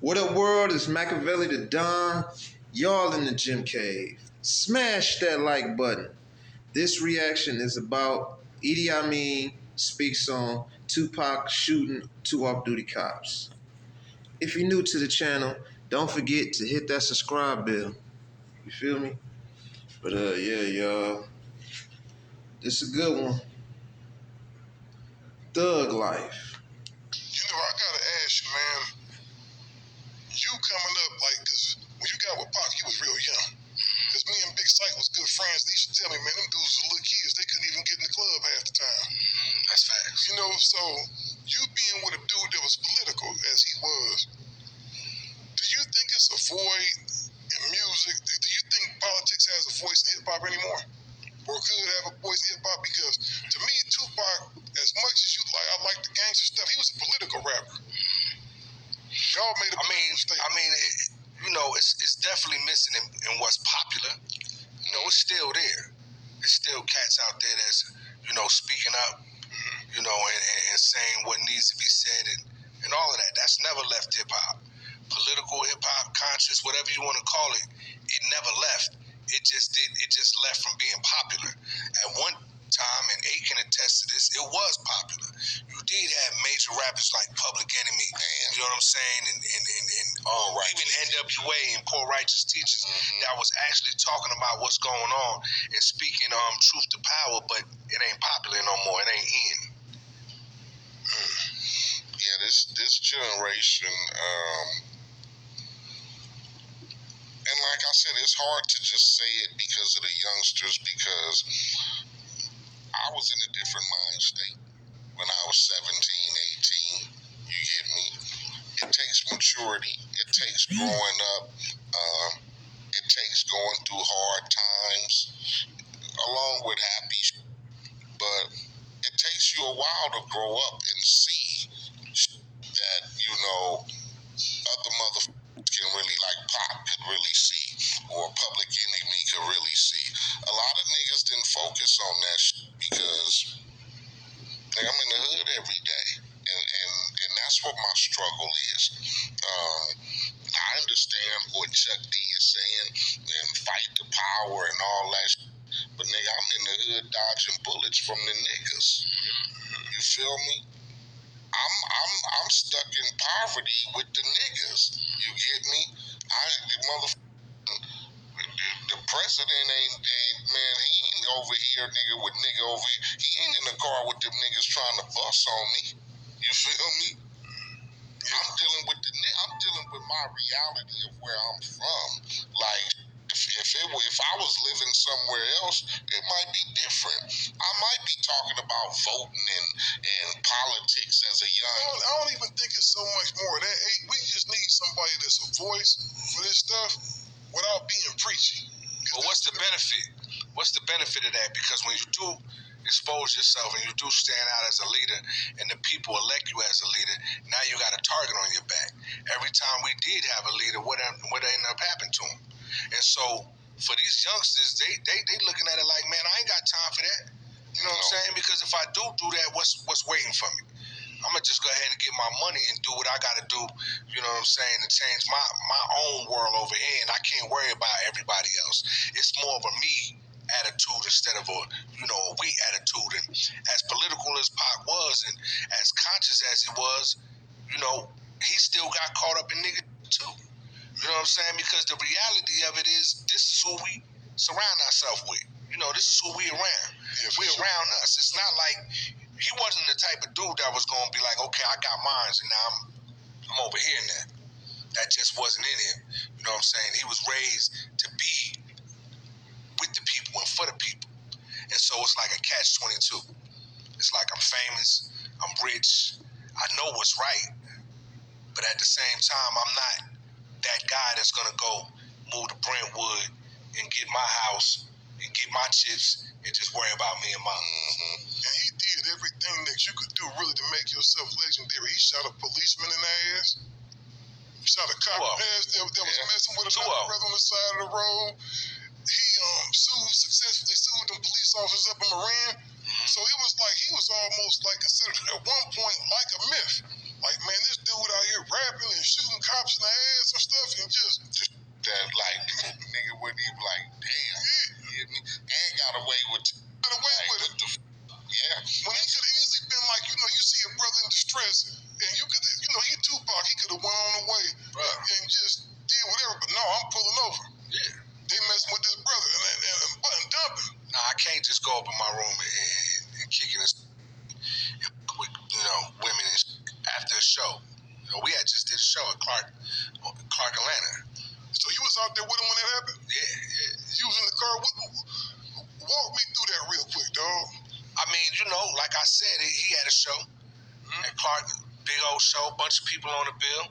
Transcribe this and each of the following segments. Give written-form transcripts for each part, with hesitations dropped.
What up, world? It's Machiavelli the Don. Y'all in the gym cave. Smash that like button. This reaction is about Idi Amin speaks on Tupac shooting two off-duty cops. If you're new to the channel, don't forget to hit that subscribe bell. You feel me? But yeah, y'all. This is a good one. Thug life. I gotta ask you, man. You coming up, like, cause when you got with Pop, you was real young. Cause me and Big Sight was good friends. They used to tell me, man, them dudes was little kids. They couldn't even get in the club half the time. That's facts. So you being with a dude that was political as he was, do you think it's a void in music? Do you think politics has a voice in hip hop anymore? Or could have a voice in hip hop? Because to me, Tupac, as much as you like, I like the gangster stuff, he was a political rapper. Y'all made a mistake. It's definitely missing in what's popular. It's still there. There's still cats out there that's, speaking up, and saying what needs to be said and all of that. That's never left hip hop. Political hip hop, conscious, whatever you want to call it, it never left. It just left from being popular. At one time, and A can attest to this, it was popular. You did have major rappers like Public Enemy, you know what I'm saying, and even NWA and Poor Righteous Teachers that was actually talking about what's going on and speaking truth to power, but it ain't popular no more. It ain't in. Yeah, this generation, and like I said, it's hard to just say it because of the youngsters, because I was in a different mind state when I was 17, 18. You get me? It takes maturity. It takes growing up. It takes going through hard times along with happy. But it takes you a while to grow up and see that, other motherfuckers can really, like Pop could really see, or Public Enemy could really see. A lot of niggas didn't focus on that because I'm in the hood every day, and that's what my struggle is. I understand what Chuck D is saying and fight the power and all that, but nigga, I'm in the hood dodging bullets from the niggas. You feel me? I'm stuck in poverty with the niggas. You get me? The president ain't man, he ain't over here, nigga, with nigga over here. He ain't in the car with them niggas trying to bust on me. You feel me? I'm dealing with my reality of where I'm from. Like, if I was living somewhere else, it might be different. I might be talking about voting and politics as a young. I don't even think it's so much more of that. Hey, we just need somebody that's a voice for this stuff without being preachy. But what's the benefit? What's the benefit of that? Because when you do expose yourself and you do stand out as a leader and the people elect you as a leader, now you got a target on your back. Every time we did have a leader, what ended up happening to him? And so for these youngsters, they looking at it like, man, I ain't got time for that. You know what I'm saying? Because if I do that, what's waiting for me? I'm gonna just go ahead and get my money and do what I gotta do, you know what I'm saying, to change my own world over here, and I can't worry about everybody else. It's more of a me attitude instead of a we attitude. And as political as Pac was and as conscious as he was, he still got caught up in nigga too. You know what I'm saying? Because the reality of it is, this is who we surround ourselves with. This is who we around. Yeah, we around us. It's not like he wasn't the type of dude that was going to be like, okay, I got mines and now I'm over here now. That just wasn't in him. You know what I'm saying? He was raised to be with the people and for the people. And so it's like a catch-22. It's like I'm famous, I'm rich, I know what's right, but at the same time, I'm not that guy that's going to go move to Brentwood and get my house and get my chips and just worry about me and mine. And he did everything that you could do really to make yourself legendary. He shot a policeman in the ass. He shot a cop in the ass that was messing with another brother on the side of the road. He successfully sued them police officers up in Moran. So it was like he was almost like considered at one point like a myth. Like, man, this dude out here rapping We had just did a show at Clark, Atlanta. So you was out there with him when that happened? Yeah. You was in the car with him? Walk me through that real quick, dog. I mean, like I said, he had a show at Clark, big old show, bunch of people on the bill.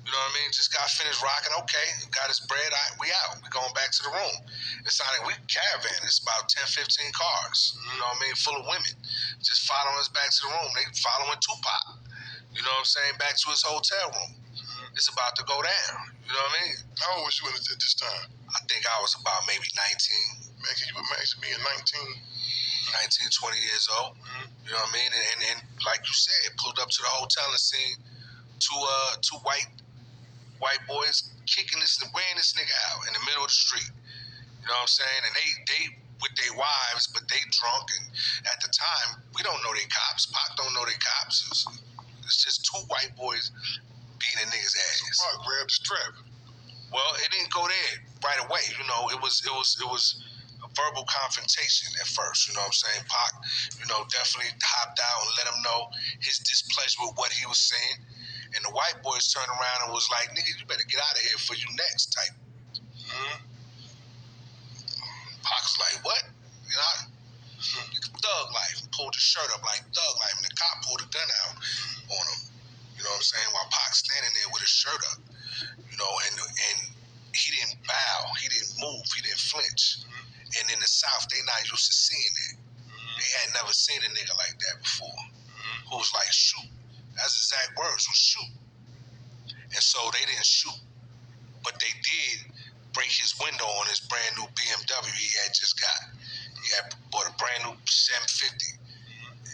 You know what I mean? Just got finished rocking. Okay, got his bread. We out. We going back to the room. It's not like we caravan. It's about 10, 15 cars. You know what I mean? Full of women. Just following us back to the room. They following Tupac. You know what I'm saying? Back to his hotel room. It's about to go down. You know what I mean? How old was you at this time? I think I was about maybe 19. Man, can you imagine being 19? 19, 20 years old. You know what I mean? And like you said, pulled up to the hotel and seen two white boys weighing this nigga out in the middle of the street. You know what I'm saying? And they with their wives, but they drunk. And at the time, we don't know they cops. Pac don't know they cops. It's just two white boys beating a nigga's ass. So Pac grabbed the strap. Well, it didn't go there right away. You know, it was a verbal confrontation at first. You know what I'm saying? Pac, definitely hopped out and let him know his displeasure with what he was saying. And the white boys turned around and was like, nigga, you better get out of here for you next type. Pac's like, what? Thug life. Pulled his shirt up like thug life. And the cop pulled a gun out on him. You know what I'm saying? While Pac's standing there with his shirt up. And he didn't bow. He didn't move. He didn't flinch. And in the South, they not used to seeing that. They had never seen a nigga like that before. Who was like, shoot. That's exact words, was shoot. And so they didn't shoot. But they did break his window on his brand new BMW he had just got. He had bought a brand new 750.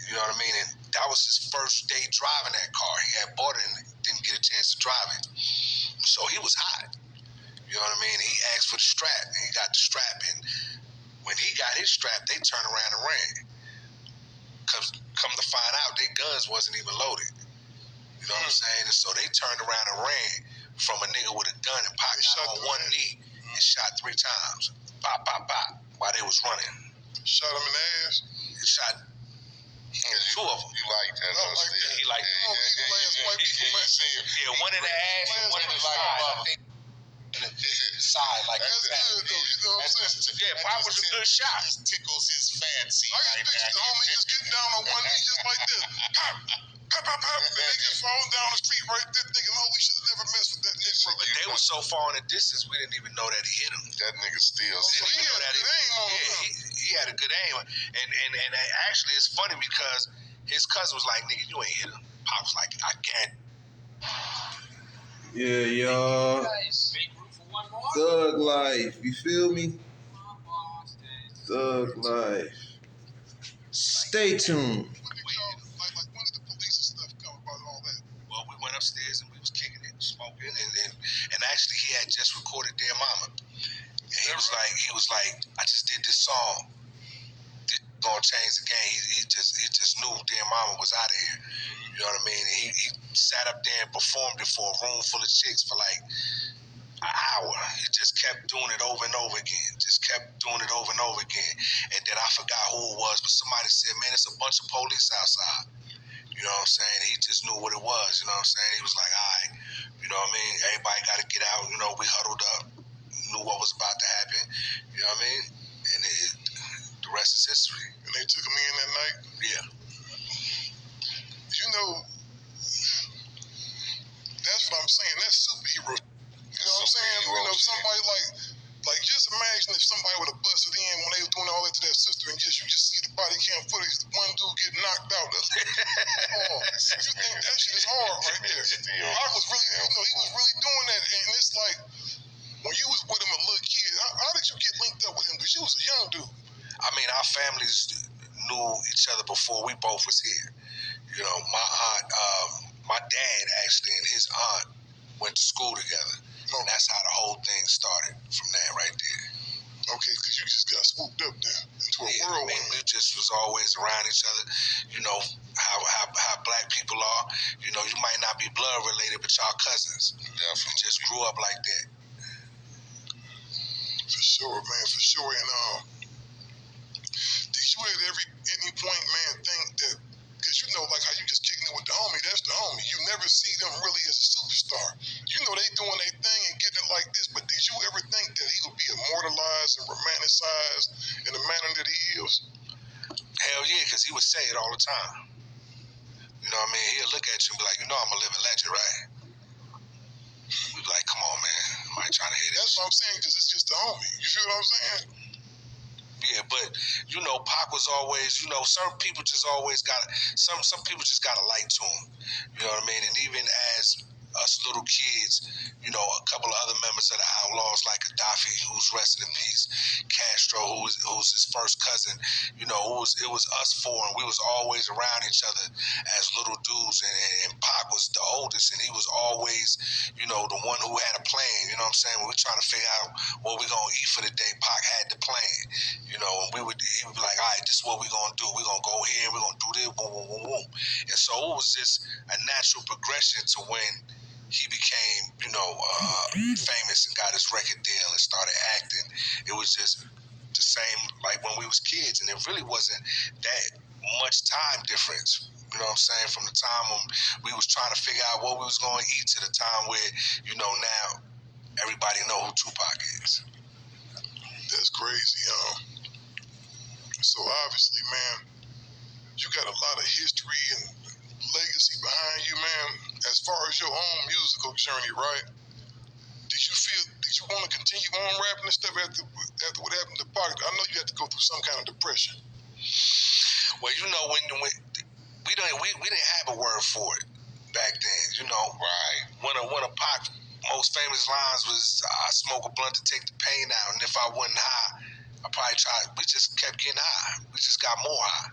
You know what I mean? And that was his first day driving that car. He had bought it and didn't get a chance to drive it. So he was hot. You know what I mean? He asked for the strap, and he got the strap. And when he got his strap, they turned around and ran. Come to find out, their guns wasn't even loaded. You know what I'm saying? And so they turned around and ran from a nigga with a gun and Pac got on one knee and shot 3 times. Bop, bop, bop, while they was running. Shot him in the ass? He shot 2 of them. You like that? I like that. He like that. Yeah, one in the ass and one in the side. I think side like that's that. Good, though, you know what I'm saying? Yeah, Pac was a good shot. Just tickles his fancy. I can picture the homie just getting down on one knee just like this. Pop, pop, pop, pop. And they just falling down the street right there thinking, oh, we should have never messed with that nigga. But they were so far in the distance, we didn't even know that he hit him. That nigga still. So he had a good aim on him. He had a good aim. And actually, it's funny because his cousin was like, nigga, you ain't hit him. Pac was like, I can't. Yeah, y'all. Thug life. You feel me? Thug life. Stay tuned. Like, when did the police and stuff come about all that? Well, we went upstairs and we was kicking it, smoking, and actually he had just recorded Dear Mama. And he was like, I just did this song. This gonna change the game. He just knew Dear Mama was out of here. You know what I mean? And he sat up there and performed it for a room full of chicks for like an hour. He just kept doing it over and over again. Just kept doing it over and over again. And then I forgot who it was, but somebody said, man, it's a bunch of police outside. You know what I'm saying? He just knew what it was. You know what I'm saying? He was like, all right. You know what I mean? Everybody got to get out. You know, we huddled up. Knew what was about to happen. You know what I mean? And the rest is history. And they took him in that night? Yeah. You know, that's what I'm saying. That's superhero. You know what I'm saying? You know, somebody like just imagine if somebody would have busted in when they were doing all that to that sister and you just see the body cam footage, one dude get knocked out. That's you think that shit is hard right there. I was really, he was really doing that. And it's like, when you was with him a little kid, how did you get linked up with him? Because you was a young dude. I mean, our families knew each other before we both was here. You know, my aunt, my dad actually and his aunt went to school together. And that's how the whole thing started from that right there. Okay, because you just got swooped up there into a world. I mean, we just was always around each other. You know, how black people are. You know, you might not be blood related, but y'all cousins. Yeah, we just grew up like that. For sure, man, for sure. And did you at any point, man, think that Because you know, like how you just kicking it with the homie, that's the homie. You never see them really as a superstar. You know they doing their thing and getting it like this, but did you ever think that he would be immortalized and romanticized in the manner that he is? Hell yeah, because he would say it all the time. You know what I mean? He'll look at you and be like, you know I'm a living legend, right? We be like, come on, man. I ain't trying to hit it. That's what I'm saying, because it's just the homie. You feel what I'm saying? Yeah, but you know, Pac was always, you know, some people just always got some people just got a light to him. You know what I mean? And even as us little kids, you know, a couple of other members of the Outlaws like Gaddafi, who's resting in peace, Castro, who's his first cousin, you know, it was us four, and we was always around each other as little dudes, and Pac was the oldest, and he was always, you know, the one who had a plan. You know what I'm saying? When we're trying to figure out what we're gonna eat for the day, Pac had the plan. You know, and he would be like, all right, this is what we're gonna do. We're gonna go here, we're gonna do this, boom, boom, boom, boom. And so it was just a natural progression to when he became, you know, famous and got his record deal and started acting. It was just the same like when we was kids, and it really wasn't that much time difference. You know what I'm saying? From the time when we was trying to figure out what we was going to eat to the time where, you know, now everybody know who Tupac is. That's crazy, So obviously, man, you got a lot of history and legacy behind you, man. As far as your own musical journey, right? Did you want to continue on rapping and stuff after what happened to Pac? I know you had to go through some kind of depression. Well, you know, when we didn't have a word for it back then. You know, Right. One of Pac most famous lines was, "I smoke a blunt to take the pain out, and if I wasn't high, I probably tried." We just kept getting high. We just got more high.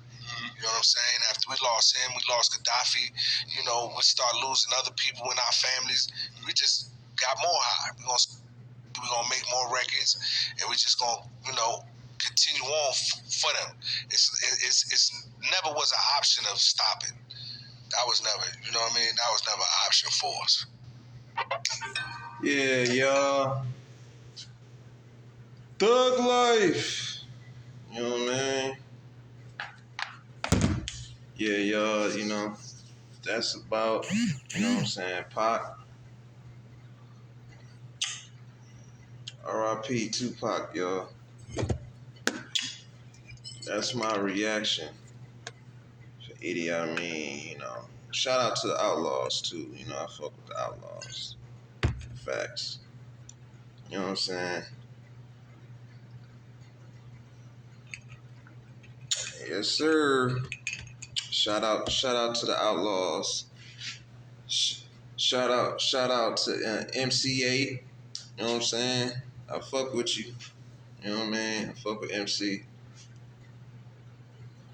You know what I'm saying? After we lost him, we lost Gaddafi. You know, we started losing other people in our families. We just got more high. We're gonna make more records, and we just gonna, you know, continue on for them. It's never was an option of stopping. That was never, you know what I mean? That was never an option for us. Yeah, y'all. Thug life. You know what I mean? Yeah, y'all, you know, that's about, you know what I'm saying, Pac. R.I.P. Tupac, y'all. That's my reaction to Idi Amin, you know. Shout out to the Outlaws, too. You know, I fuck with the Outlaws. Facts. You know what I'm saying? Yes, sir. Shout out to the Outlaws. Shout out to MC8. You know what I'm saying? I fuck with you. You know what I mean? I fuck with MC.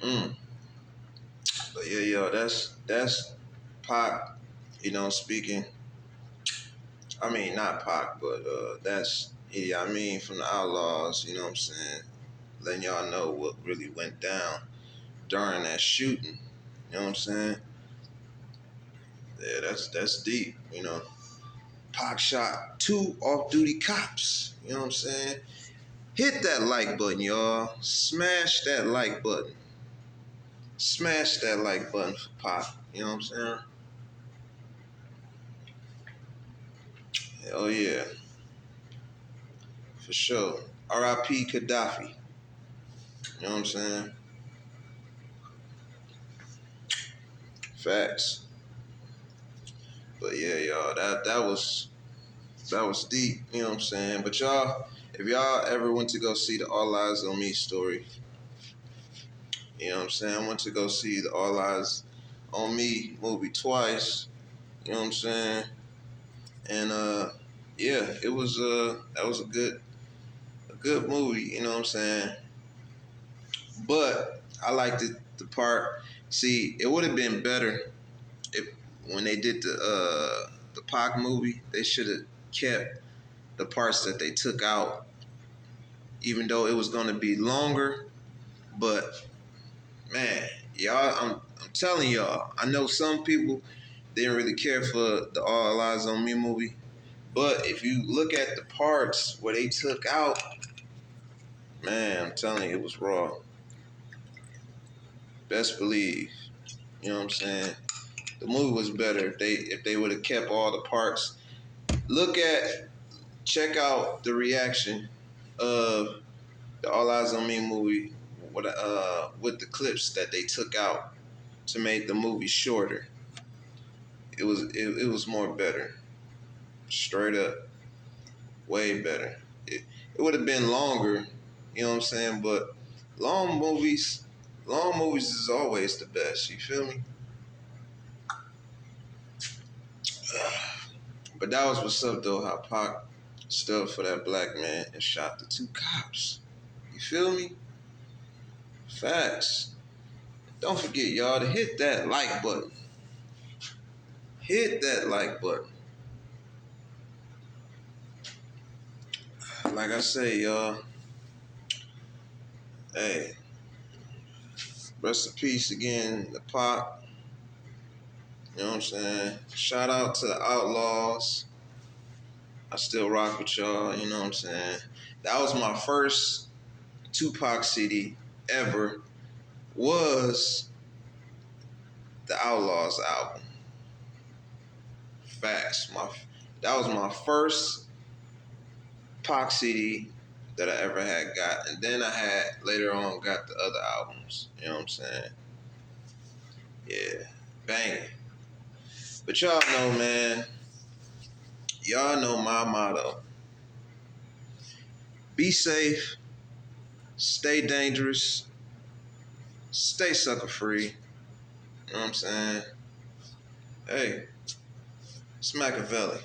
But yeah, yo, that's Pac. You know, speaking. I mean, not Pac, but that's Idi Amin from the Outlaws. You know what I'm saying? Letting y'all know what really went down during that shooting. You know what I'm saying? Yeah, that's deep. You know, Pac shot 2 off-duty cops. You know what I'm saying? Hit that like button, y'all. Smash that like button. Smash that like button for Pac. You know what I'm saying? Hell yeah. For sure. R.I.P. Gaddafi. You know what I'm saying? Facts. But yeah, y'all, that was deep, you know what I'm saying? But y'all, if y'all ever went to go see the All Eyes on Me story, you know what I'm saying? I went to go see the All Eyes on Me movie twice, you know what I'm saying? And yeah, it was that was a good movie, you know what I'm saying? But I liked the part. See, it would have been better if when they did the Pac movie, they should have kept the parts that they took out, even though it was going to be longer. But man, y'all, I'm telling y'all, I know some people didn't really care for the All Eyes on Me movie, but if you look at the parts where they took out, man, I'm telling you, it was raw. Best believe. You know what I'm saying? The movie was better if they would have kept all the parts. Check out the reaction of the All Eyes on Me movie with the clips that they took out to make the movie shorter. It was more better, straight up, way better. It would have been longer, you know what I'm saying? But long movies, long movies is always the best. You feel me? But that was what's up though. How Pac stood for that black man and shot the two cops. You feel me? Facts. Don't forget, y'all, to hit that like button. Hit that like button. Like I say, y'all, hey, rest in peace again, the Pac. You know what I'm saying? Shout out to the Outlaws. I still rock with y'all, you know what I'm saying? That was my first Tupac CD ever, was the Outlaws album. Facts. That was my first Pac CD that I ever had got. And then I had later on got the other albums. You know what I'm saying? Yeah. Banging. But y'all know, man, y'all know my motto. Be safe, stay dangerous, stay sucker free. You know what I'm saying? Hey, it's Machiavelli.